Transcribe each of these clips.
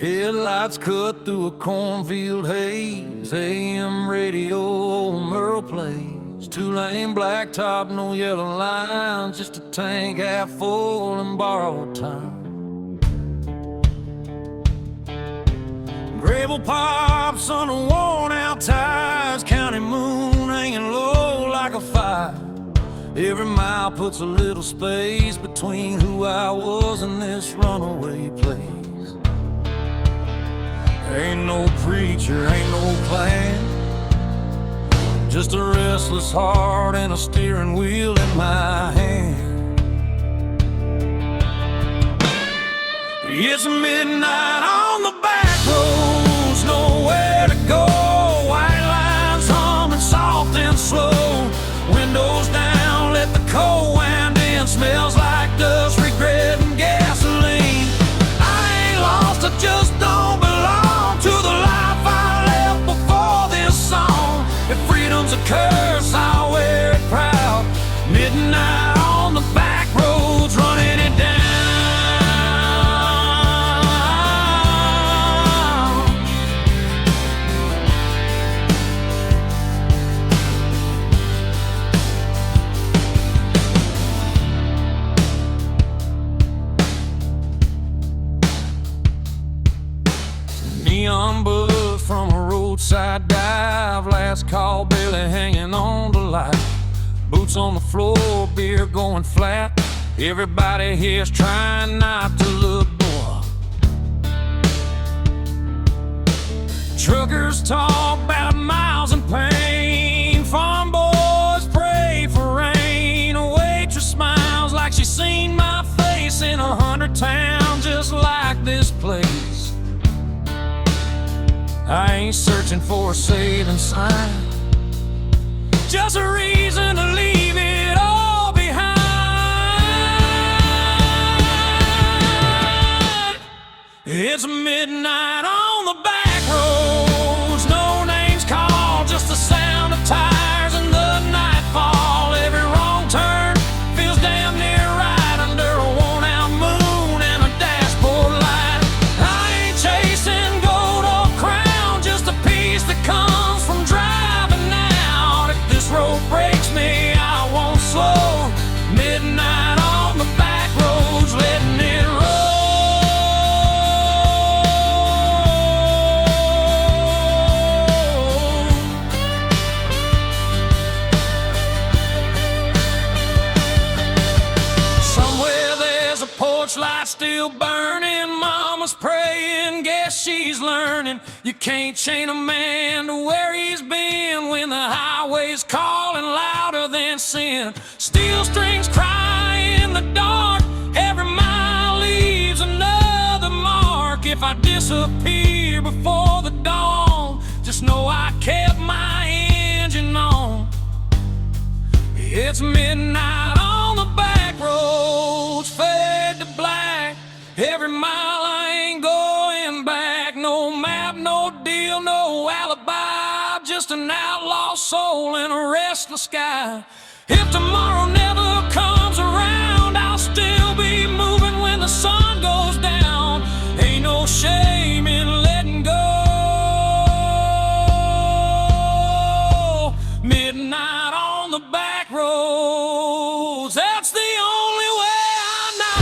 Headlights cut through a cornfield haze. AM radio, old Merle plays. Two-lane blacktop, no yellow lines. Just a tank half full and borrowed time. Gravel pops under worn-out tires. County moon hanging low like a fire. Every mile puts a little space between who I was and this runaway place. Ain't no preacher, ain't no plan, just a restless heart and a steering wheel in my hand. It's midnight on the back roads, nowhere to go. White lines humming soft and slow. Windows down, let the cold wind in. Smells like dust, regret, and gasoline. I ain't lost, I just don't belong to the life I left before this song. If freedom's a curse, I'll wear it proud. Midnight on the back roads, running it down. Neon buzz from a roadside dive. Last call, barely hanging on to life. Boots on the floor, beer going flat. Everybody here's trying not to look poor. Truckers talk about miles and pain. Farm boys pray for rain. A waitress smiles like she's seen my face in 100 towns just like this place. I ain't searching for a saving sign, just a reason to leave it all behind. It's midnight on the back roads, no names called, just the sound of tires and the nightfall. Every wrong turn feels damn near right under a worn-out moon and a dashboard light. I ain't chasing gold or crown, just a piece that comes from driving out. If this road breaks me, I won't slow. Midnight on the back roads, letting it roll. Somewhere there's a porch light still burning. Mama's praying, guess she's learning. You can't chain a man to where he's been when the highway's calling louder than sin. Steel strings cry in the dark, every mile leaves another mark. If I disappear before the dawn, just know I kept my engine on. It's midnight on the back roads, fade to black. Every mile I ain't going back. No map, no deal, no alibi. Just an outlaw soul in a restless sky. If tomorrow never comes around, I'll still be moving when the sun goes down. Ain't no shame in letting go. Midnight on the back roads, that's the only way I know.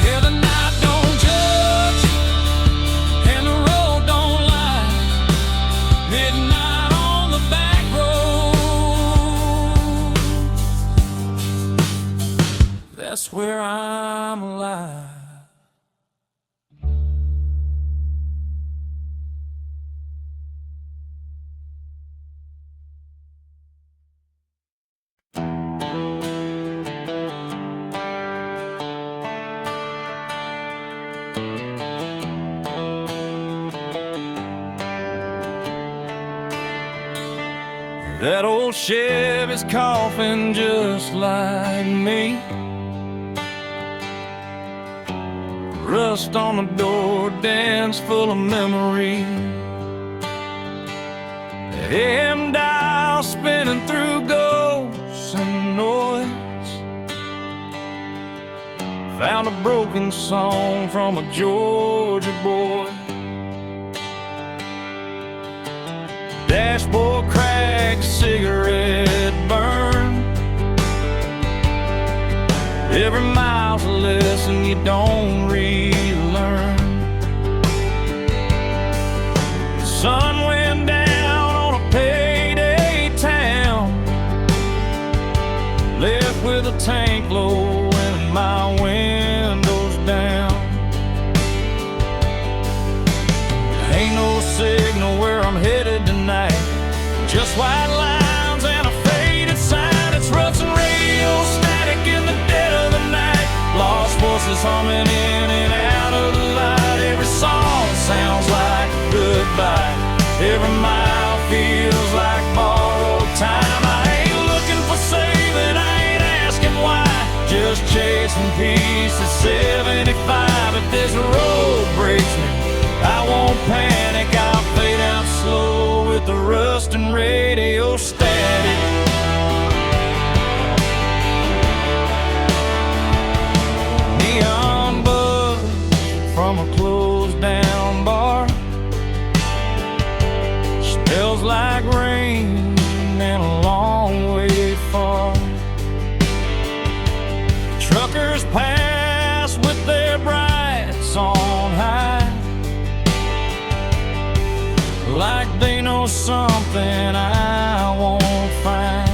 Yeah, the night don't judge and the road don't lie. Midnight on the back road, that's where I'm alive. That old Chevy's coughing just like me. Rust on the door, dance full of memory. AM dial spinning through ghosts and noise. Found a broken song from a Georgia boy. Dashboard crack, cigarette burn. Every mile's a lesson you don't relearn. The sun went down on a payday town, left with a tank low and my windows down. Ain't no signal where I'm headed tonight, just white lines and a faded sign. It's Rustin' radio static in the dead of the night. Lost voices humming in and out of the light. Every song sounds like goodbye. Every mile feels like borrowed time. I ain't looking for saving, I ain't asking why. Just chasing peace at 75. If this road breaks me, I won't panic, I'll fade out slow with the rustin' radio static. Neon buzz from a closed down bar, smells like rain and a long way far. Truckers pass with their brights on high, like they know something I won't find.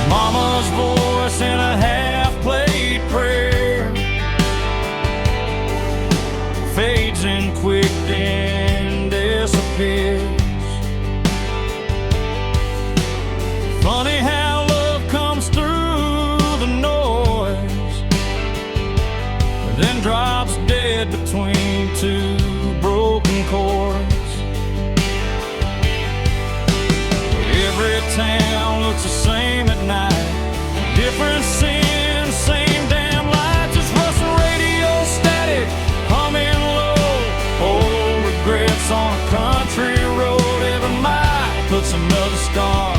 Mama's voice in a half-played prayer fades in quick then disappears. Funny how love comes through the noise, then drops dead between two broken chords. Every town looks the same at night, different sins, same damn lights. It's Rustin' radio static, humming low. Old regrets on a country road. Every mile puts another scar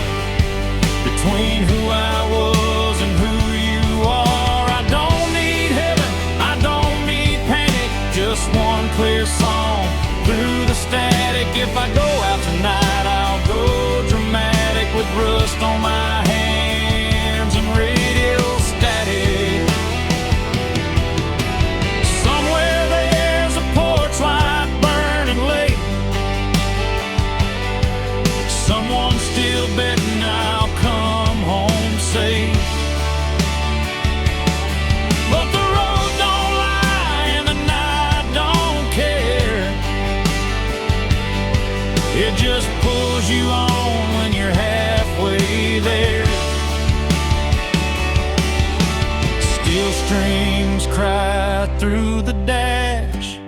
between who I was and who you are. I don't need heaven, I don't need panic, just one clear song through the static. If I go out tonight, I'll go dramatic with rust on my hands and radio static. Somewhere there's a porch light burning late, someone still betting I'll come home safe. But the road don't lie and the night don't care, it just pulls you on when you're halfway there. Steel strings cry through the dash,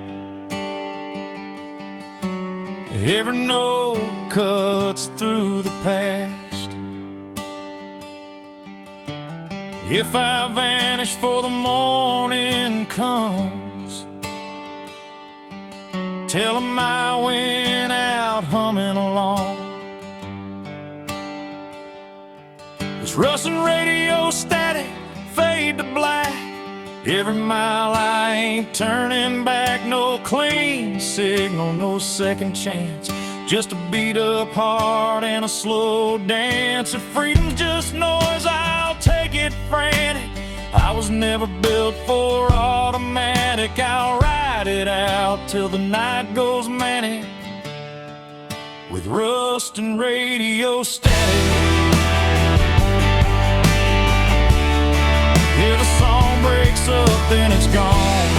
every note cuts through the past. If I vanish for the morning comes, tell 'em I went out humming along. It's Rustin' radio static, fade to black. Every mile I ain't turning back. No clean signal, no second chance, just a beat up heart and a slow dance. If freedom's just noise, I'll take it frantic. I was never built for automatic. I'll ride it out till the night goes manic with Rustin' radio static. If a song breaks up, then it's gone,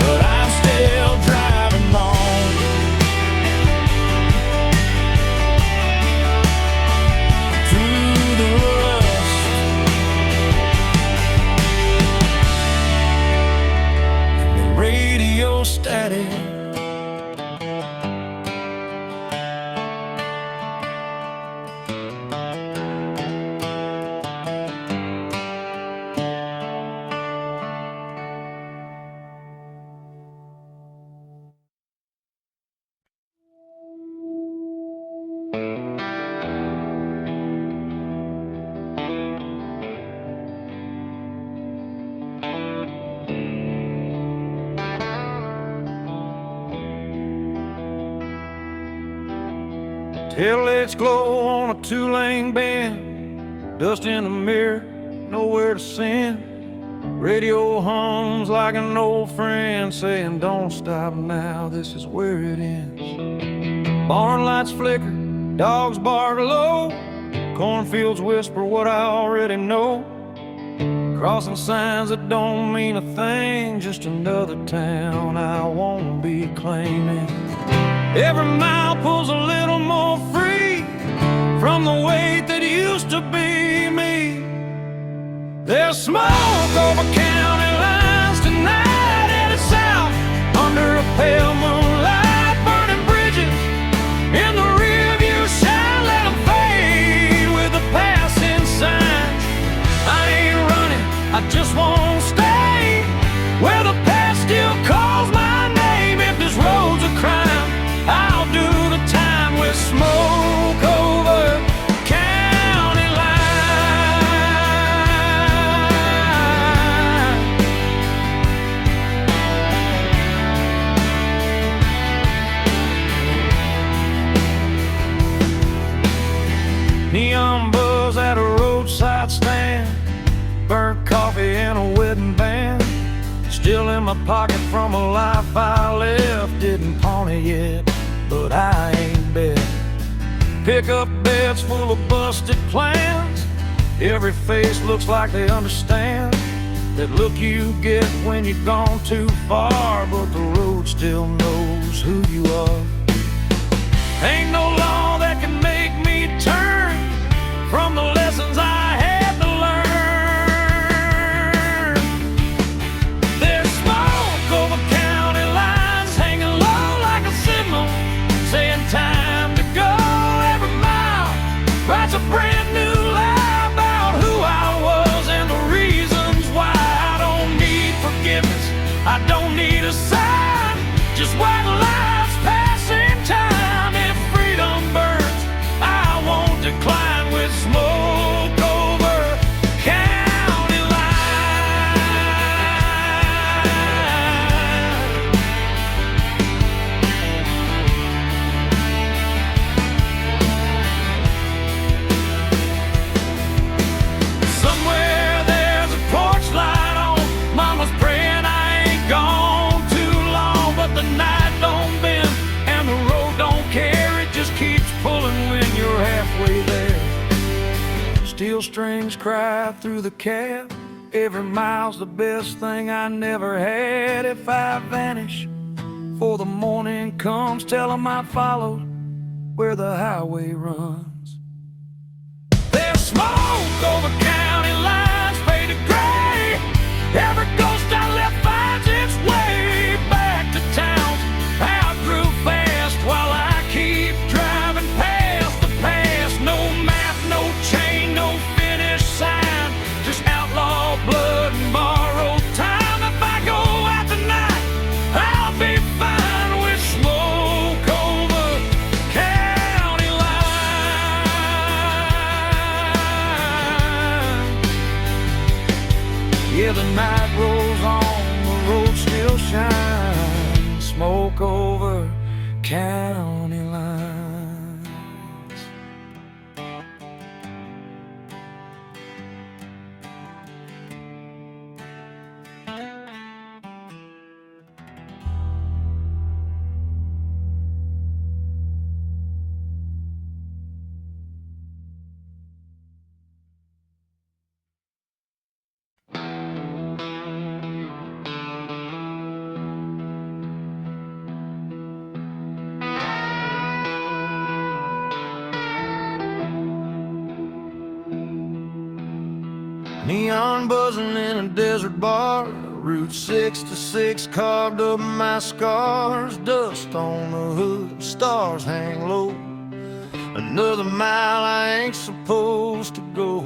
but I'm still driving on. Through the rust, the radio static. Taillights glow on a two-lane bend, dust in the mirror, nowhere to send. Radio hums like an old friend saying, don't stop now, this is where it ends. Barn lights flicker, dogs bark low, cornfields whisper what I already know. Crossing signs that don't mean a thing, just another town I won't be claiming. Every mile pulls a little more free from the weight that used to be me. There's smoke over county lines tonight, headed south under a pale moonlight, burning bridges in the rearview shine. Let them fade with the passing signs. I ain't running, I just won't stay where the past still calls my name. If this road's a crime, I'll do the time with smoke over county line. Neon buzz at a roadside stand, burnt coffee in a wedding band, still in my pocket from a life I left. Didn't pawn it yet, but I ain't bet. Pickup beds full of busted plans, every face looks like they understand that look you get when you've gone too far, but the road still knows who you are. Ain't no law that can make me turn from the lessons I had to learn. There's smoke over county lines, hanging low like a signal, saying time to go. Every mile writes a brand new lie about who I was and the reasons why. I don't need forgiveness, I don't need a sign, just white lies passing time. If freedom burns, I won't decline with smoke over county line. Somewhere there's a porch light on, mama's praying I ain't gone too long, but the night don't bend and the road don't care, it just keeps pulling when you're halfway there. Steel strings cry through the cab, every mile's the best thing I never had. If I vanish before the morning comes, tell 'em I followed where the highway runs. There's smoke over county lines, faded gray, every ghost I left finds its way back to town. I grew fast while I keep driving past the past. No map, no chain, no finish sign, just outlaw blood and borrowed time. If I go out tonight, I'll be fine with smoke over county line. Yeah, the night rolls on, the road still shines, smoke over county lines. Neon buzzing in a desert bar, Route 66 carved up my scars. Dust on the hood, stars hang low, another mile I ain't supposed to go.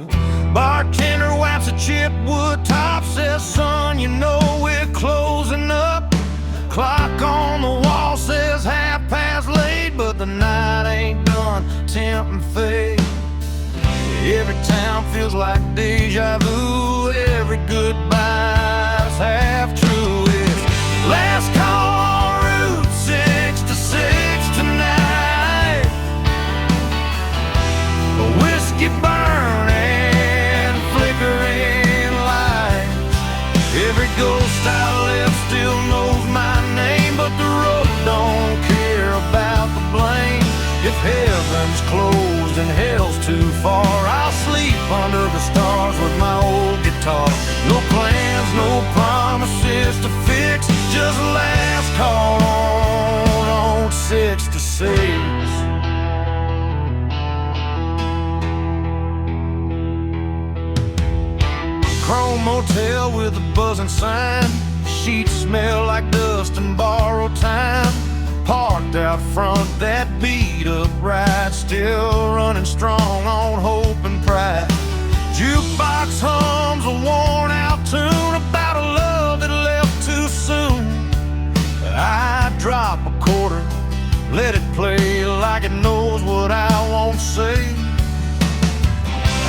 Bartender wipes a chipped wood top, says, son, you know we're closing up. Clock on the wall says 8:30, but the night ain't done, tempting fate. Every town feels like deja vu, every goodbye's half true. It's last call on Route 66 tonight. Chrome motel with a buzzing sign. Sheets smell like dust and borrowed time. Parked out front, that beat up ride, still running strong on hope and pride. Jukebox hums a worn out tune about a love that left too soon. I drop a quarter, let it play like it knows what I won't say.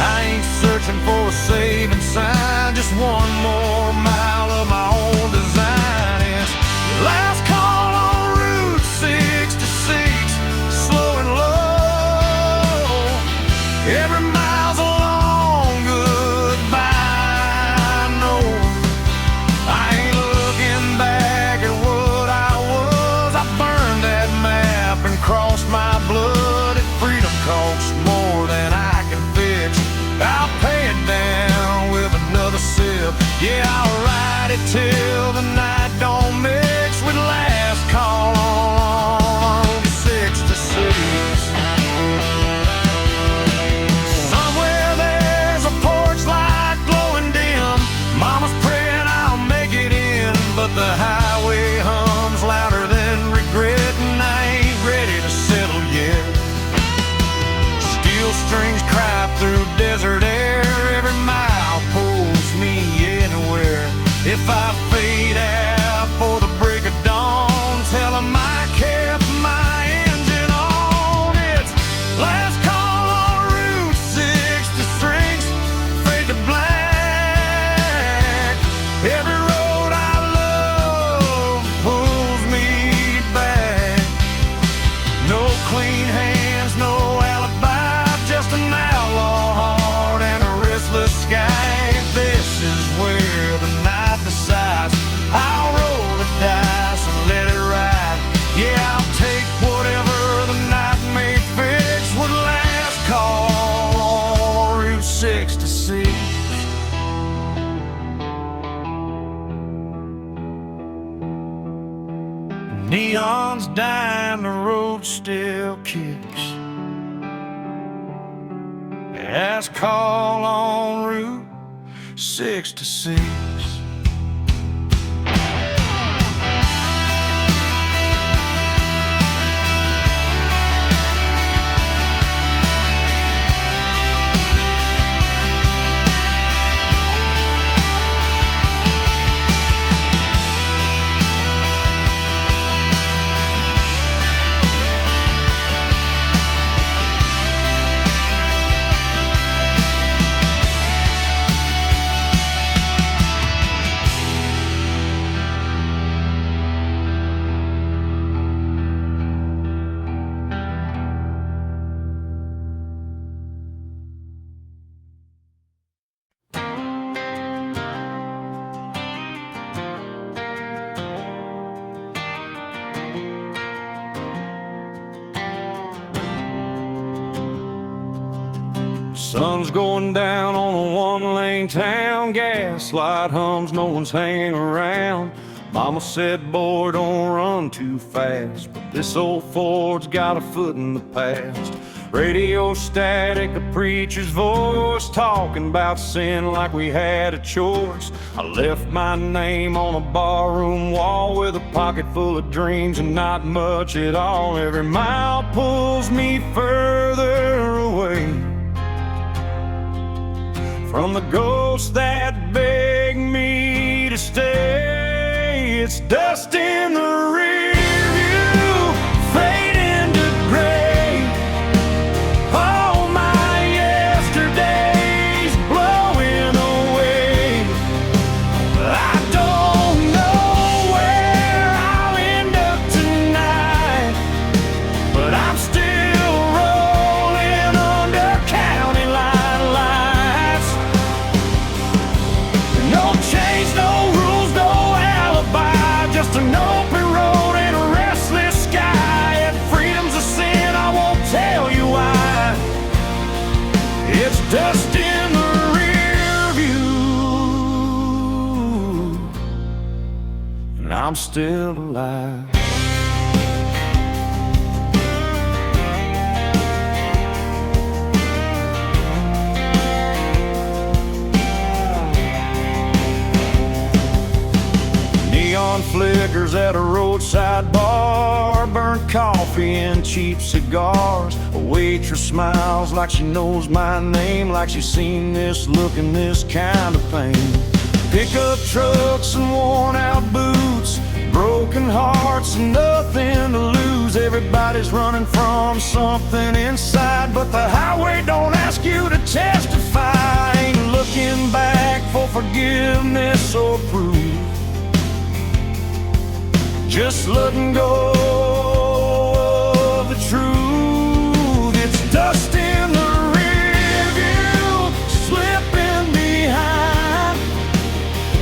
I ain't searching for a saving sign, just one more mile of my own design. It's last call on Route 66, slow and low. Every mile's a long goodbye. No, I ain't looking back at what I was. I burned that map and crossed my blood. If freedom costs more than I can fix, I'll pay it down with another sip. Yeah, I'll ride it till the night don't mix with last call on 66. Somewhere there's a porch light glowing dim. Mama's praying I'll make it in, but the highway hums louder than regret, and I ain't ready to settle yet. Steel strings cry through desert air. Every mile pulls me anywhere. If I fade out for the break of dawn, tell 'em I kept my engine on. It's last call on Route 66, fade to black. Every road I love pulls me back. No clean hands, no alibi, just an outlaw heart and a restless sky. This is where the night decides. I'll roll the dice and let it ride. Yeah, I'll take whatever the night may fix with last call on Route 66. Neon's dying, the road still kicks. Last call on Route 66. Sun's going down on a one-lane town. Gaslight hums, no one's hanging around. Mama said, boy, don't run too fast, but this old Ford's got a foot in the past. Radio static, a preacher's voice talking about sin like we had a choice. I left my name on a barroom wall with a pocket full of dreams and not much at all. Every mile pulls me further away from the ghosts that beg me to stay. It's dust in the rear view, fade into gray. All my yesterdays blowing away. I don't know where I'll end up tonight, but I'm still rolling under county line lights. No chains, no rules, no alibi, just an open road and a restless sky. If freedom's a sin, I won't tell you why. It's dust in the rear view, and I'm still alive. neon flickers at a roadside bar, burnt coffee and cheap cigars. A waitress smiles like she knows my name, like she's seen this look and this kind of pain. Pickup trucks and worn out boots, broken hearts and nothing to lose. Everybody's running from something inside, but the highway don't ask you to testify. Ain't looking back for forgiveness or proof, just letting go of the truth. It's dust in the rear view, slipping behind.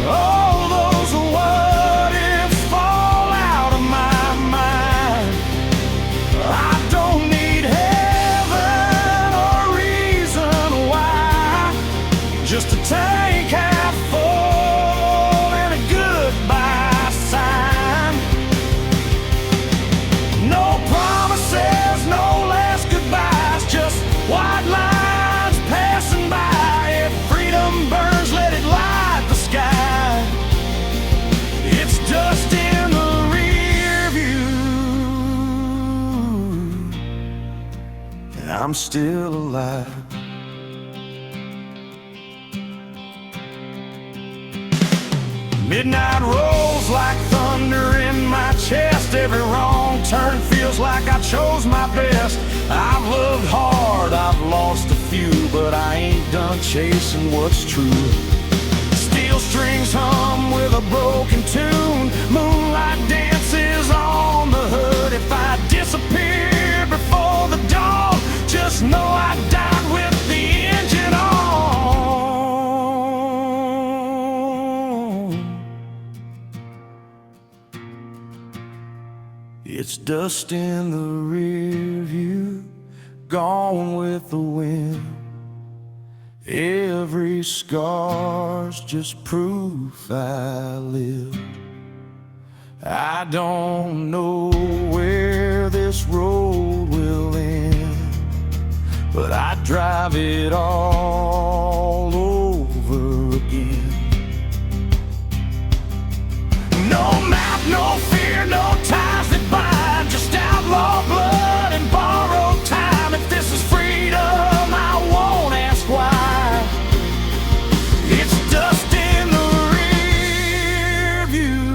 All those what ifs fall out of my mind. I don't need heaven or reason why, just a tank half full and a goodbye sign. No promises, no last goodbyes, just white lines passing by. If freedom burns, let it light the sky. It's dust in the rear view, and I'm still alive. Midnight rolls like thunder in my chest. Every wrong turn feels like I chose my best. I've loved hard, I've lost a few, but I ain't done chasing what's true. Steel strings hum with a broken tune, moonlight dances on the hood. If I disappear before the dawn, just know I died with the engine on. It's dust in the rear view, gone with the wind. Every scar's just proof I live. I don't know where this road will end, but I drive it all over again. No map, no fear, no ties that bind, just outlaw blood and borrowed time. If this is freedom, I won't ask why. It's dust in the rear view,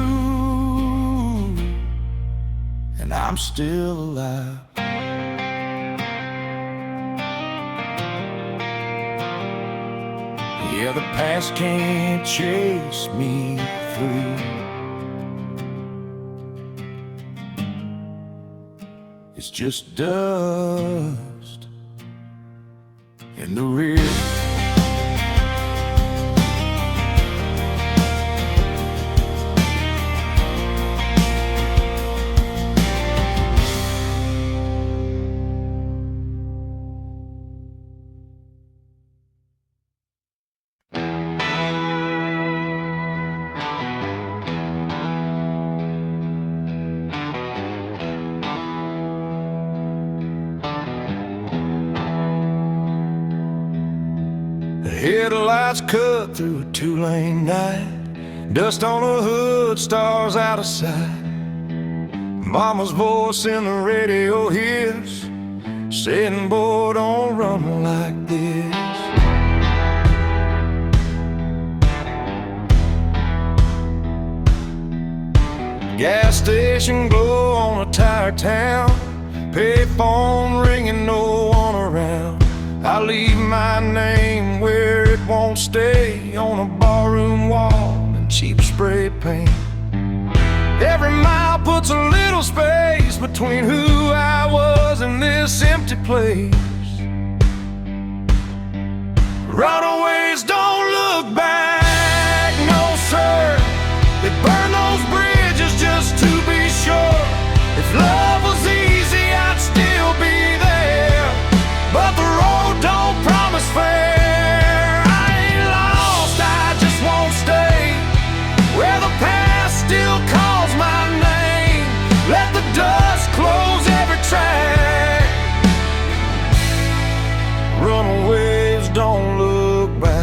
and I'm still alive. Yeah, the past can't chase me free. It's just dust in the rear. Headlights cut through a two-lane night, dust on the hood, stars out of sight. Mama's voice in the radio hears, saying, boy, don't run like this. Gas station glow on a tired town, payphone ringing, no one around. I leave my name where it won't stay, on a barroom wall in cheap spray paint. Every mile puts a little space between who I was and this empty place. Runaways don't look back, no sir. They burn those bridges just to be sure. If love was easy, I'd still be there, but the road don't promise fair. I ain't lost, I just won't stay where the past still calls my name. Let the dust close every track. Runaways don't look back.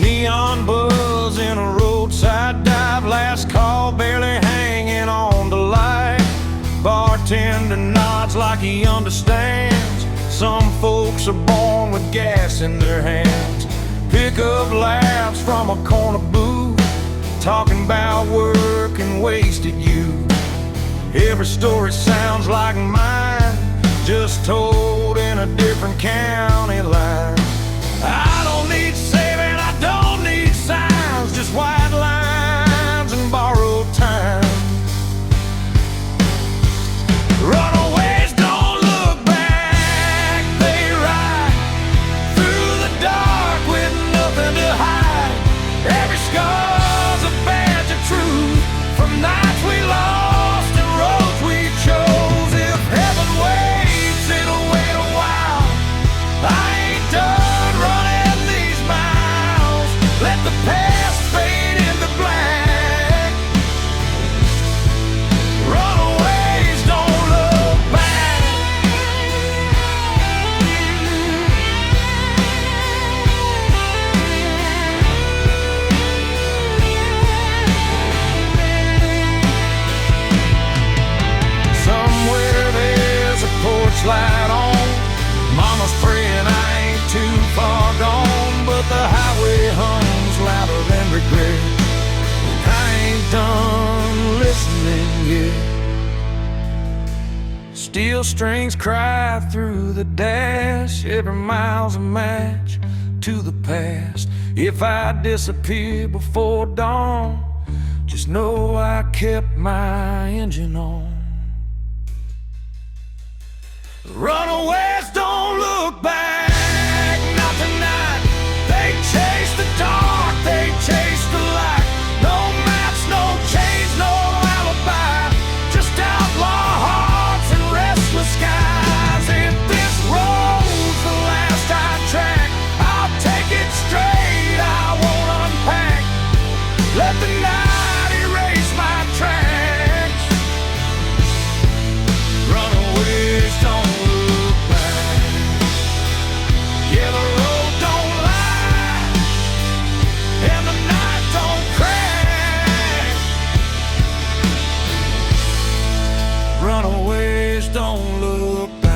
Neon buzz in a roadside dive, last call barely hanging on to light. Bartender nods like he understands. Some folks are born with gas in their hands. Pick up laughs from a corner booth, talking about work and wasted youth. Every story sounds like mine, just told in a different county line. I don't need saving, I don't need signs, just white lines and borrowed time. Runaways don't look back, they ride through the dark with nothing to hide. Every scar's a badge of truth, from nights we lost and roads we chose. If heaven waits, it'll wait a while. I ain't done running these miles. Let the past fade into black. Runaways don't look back. Somewhere there's a porch light on. Mama's praying I ain't too far gone, but the highway hums louder than regret. I ain't done listening yet. Steel strings cry through the dash. Every mile's a match to the past. If I disappear before dawn, just know I kept my engine on. Runaways don't look back, not tonight. They chase the dark, they chase the light. No maps, no chains, no alibi, just outlaw hearts and restless skies. If this road's the last I track, I'll take it straight, I won't unpack. Let the night erase my tracks. Runaways don't look back. Yeah, the road don't lie, and the night don't crack. Runaways don't look back.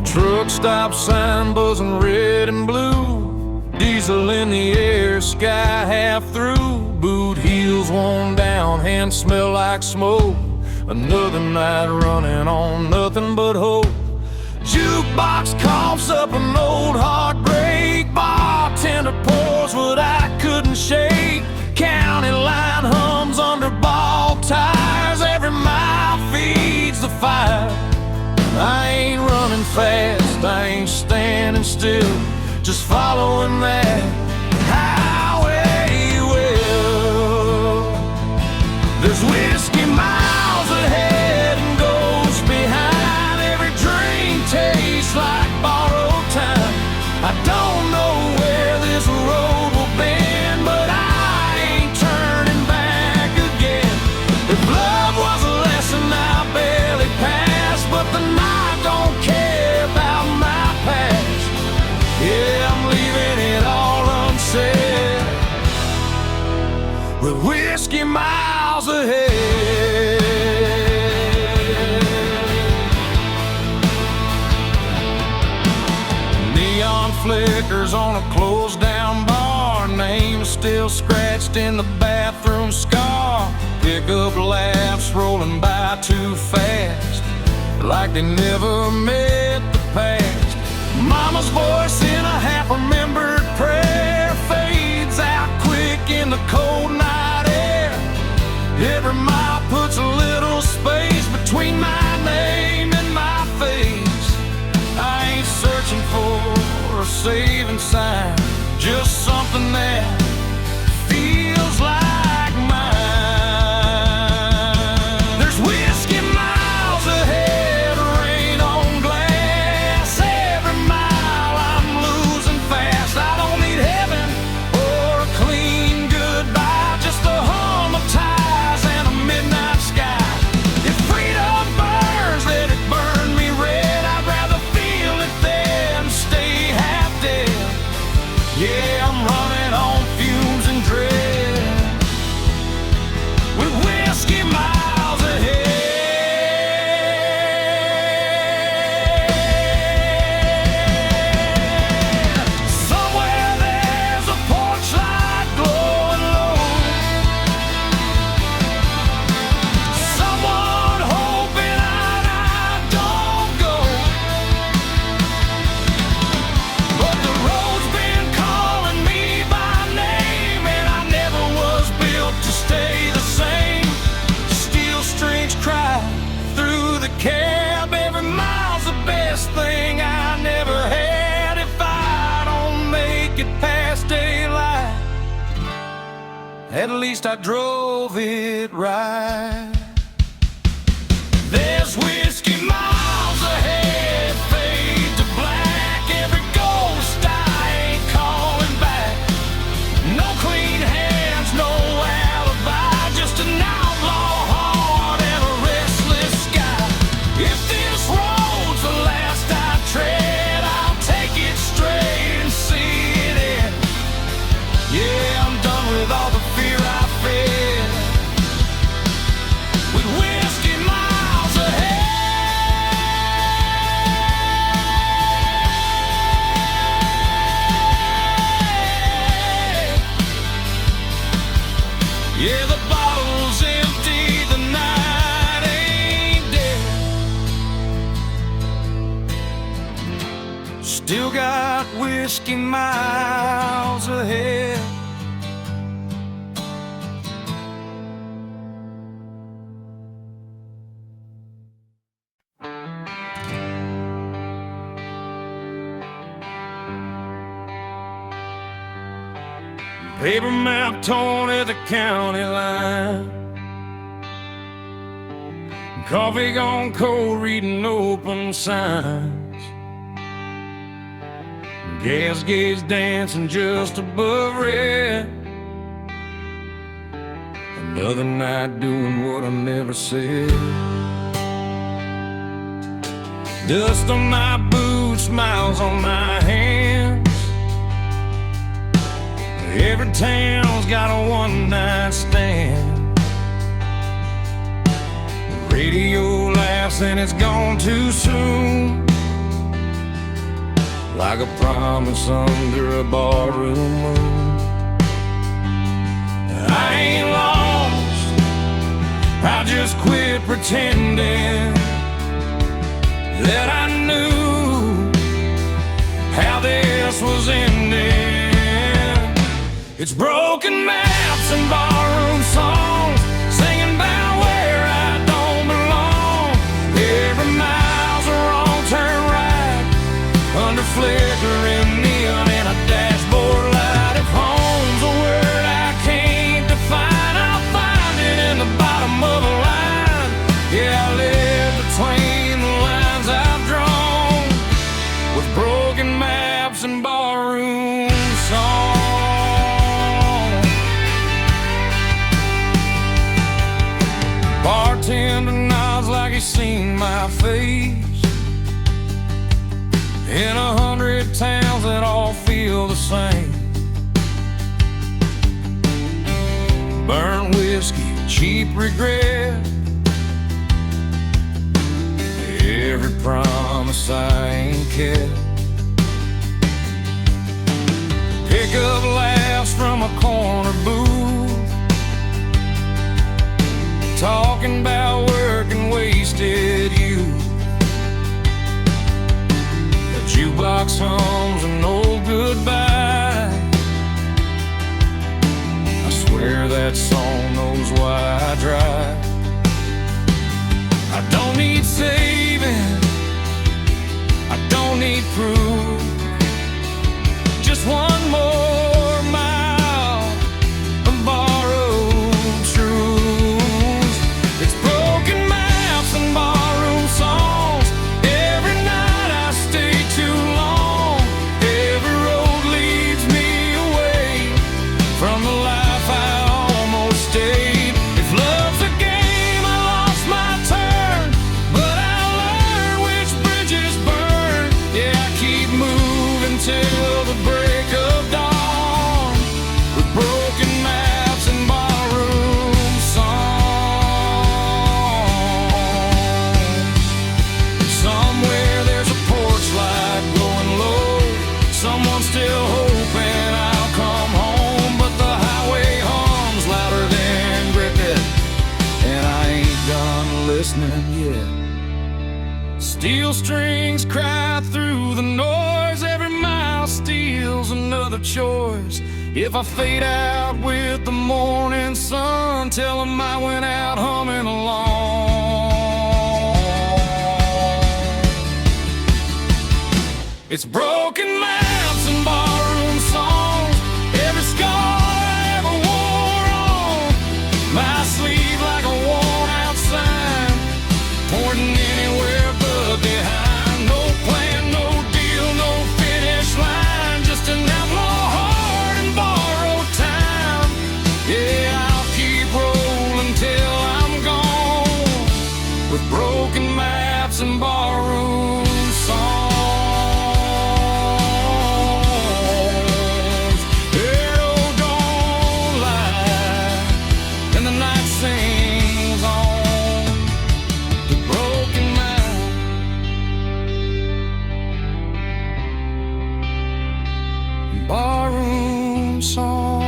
Truck stop sign buzzing red and blue, diesel in the air, sky half through. Boot heels worn down, hands smell like smoke. Another night running on nothing but hope. Jukebox coughs up an old heartbreak. Bartender pours what I couldn't shake. County line hums under bald tires. Every mile feeds the fire. I ain't running fast, I ain't standing still, just following that highway will. There's whiskey miles ahead and ghosts behind. Every dream tastes like borrowed time. I don't know where this road will bend, but I ain't turning back again. If love was a lesson I barely passed, but the night don't care about my past. Yeah, I'm leaving it all unsaid, with whiskey miles ahead. Neon flickers on a closed down bar, name still scratched in the bathroom scar. Pickup laughs rolling by too fast, like they never met the past. Mama's voice in a half-remembered prayer fades out quick in the cold night air. Every mile puts a little space between my name and my face. I ain't searching for saving sign, just something that feels like mine. There's whiskey miles ahead, rain on glass. Every mile I'm losing fast. I don't need heaven or a clean goodbye, just a hum of ties and a midnight sky. If freedom burns, let it burn me red. I'd rather feel it than stay half dead. Yeah, I'm running on fumes and dread, with whiskey miles ahead. Somewhere there's a porch light glowing low, someone hoping I don't go. But the road's been calling me by name, and I never was built to stay the same. Steel strings cry through the cab. Every mile's the best thing I never had. If I don't make it past daylight, at least I drove it right. There's whiskey miles ahead, fade to black. Every ghost I ain't calling back. No clean hands, no alibi, just an outlaw heart and a restless sky. If this road's the last I tread, I'll take it straight and see it end. Yeah, I'm done with all the fear I fed, with whiskey miles ahead. Yeah, the bottle's empty, the night ain't dead. Still got whiskey miles ahead. Paper map torn at the county line, coffee gone cold, reading open signs. Gas gauge dancing just above red. Another night doing what I never said. Dust on my boots, smiles on my hands. Every town's got a one-night stand. The radio laughs and it's gone too soon, like a promise under a barroom moon. I ain't lost, I just quit pretending that I knew how this was ending. It's broken maps and barroom songs, singing about where I don't belong. Every mile's a wrong turn right, under flickering neon and a dashboard light. If home's a word I can't define, I'll find it in the bottom of a line. Yeah, I live between the lines I've drawn, with broken maps and barroom songs. Bartender nods like he's seen my face in 100 towns that all feel the same. Burnt whiskey, cheap regret, every promise I ain't kept. Pick up laughs from a corner booth, talking about work and wasted youth. The jukebox hums an old goodbye. I swear that song knows why I drive. I don't need saving, I don't need proof. Steel strings cry through the noise. Every mile steals another choice. If I fade out with the morning sun, tell 'em I went out humming along. It's broken maps and barroom songs, every scar I ever wore on my sleeve like a worn out sign, pointing anywhere but behind. No plan, no deal, no finish line, just an outlaw heart and borrowed time. Yeah, I'll keep rolling till I'm gone, with broken maps and barroom songs. Barroom songs.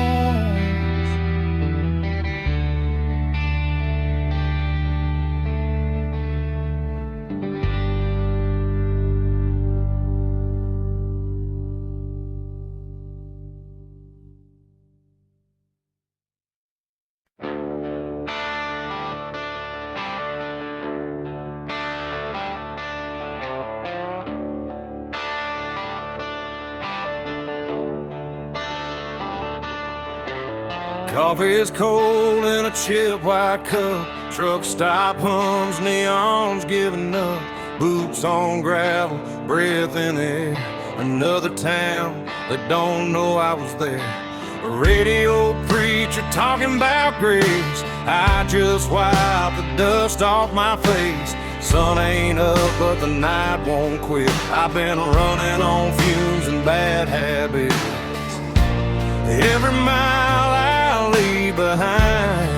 Coffee is cold in a chip white cup. Truck stop hums, neons giving up. Boots on gravel, breath in the air. Another town that don't know I was there. A radio preacher talking about grace. I just wiped the dust off my face. Sun ain't up, but the night won't quit. I've been running on fumes and bad habits. Every mile I leave behind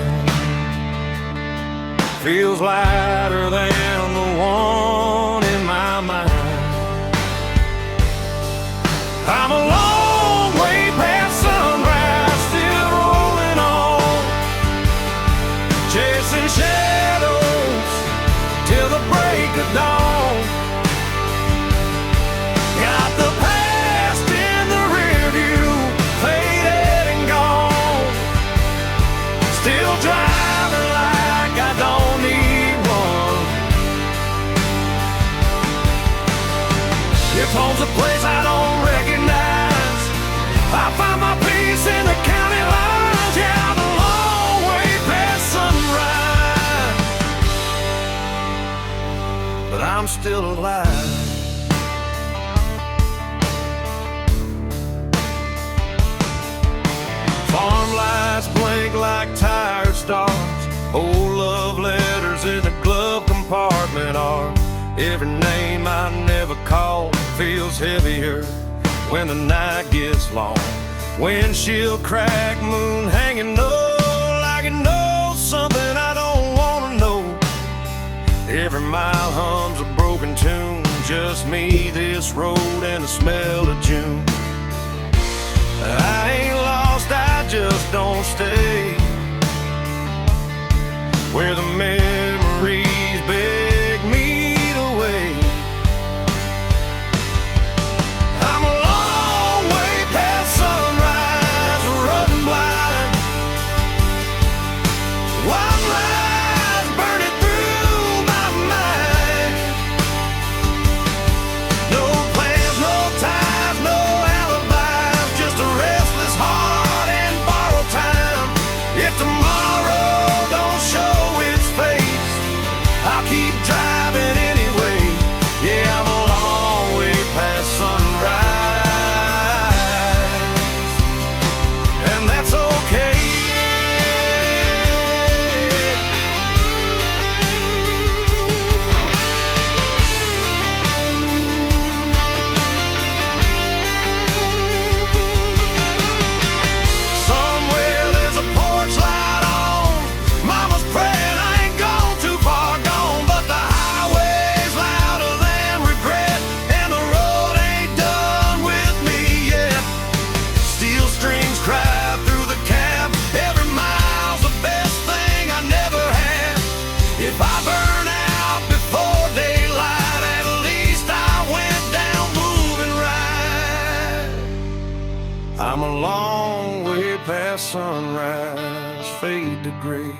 feels lighter than the one in my mind. I'm a long way past sunrise, still rolling on, chasing shadows till the break of dawn. Got the past in the rear view, faded and gone. Still driving like I don't need one. If home's a place I don't recognize, I find my peace in the county lines. Yeah, I'm a long way past sunrise, but I'm still alive. Farm lights blink like tired stars. Old love letters in the glove compartment are every name I never called. Feels heavier when the night gets long. Windshield crack, moon hanging low, like it knows something I don't wanna know. Every mile hums a broken tune, just me, this road, and the smell of June. I ain't lost, I just don't stay where the memories beg me to wait. I'm a long way past sunrise, running blind. One lies burning through my mind. No plans, no time. I'm a long way past sunrise, fade to gray.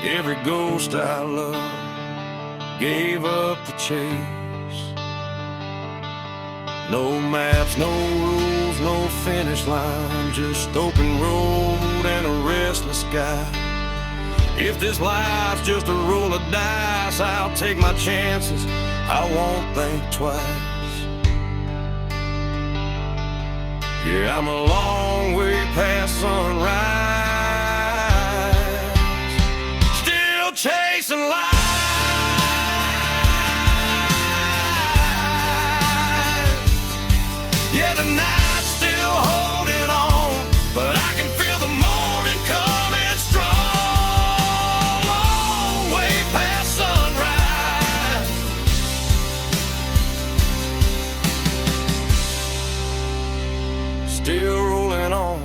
Every ghost I loved gave up the chase. No maps, no rules, no finish line, just open road and a restless sky. If this life's just a roll of dice, I'll take my chances, I won't think twice. Yeah, I'm a long way past sunrise, still chasing life. Yeah, the night's still holding on, but I can feel the morning coming strong. Long way past sunrise, still rolling on.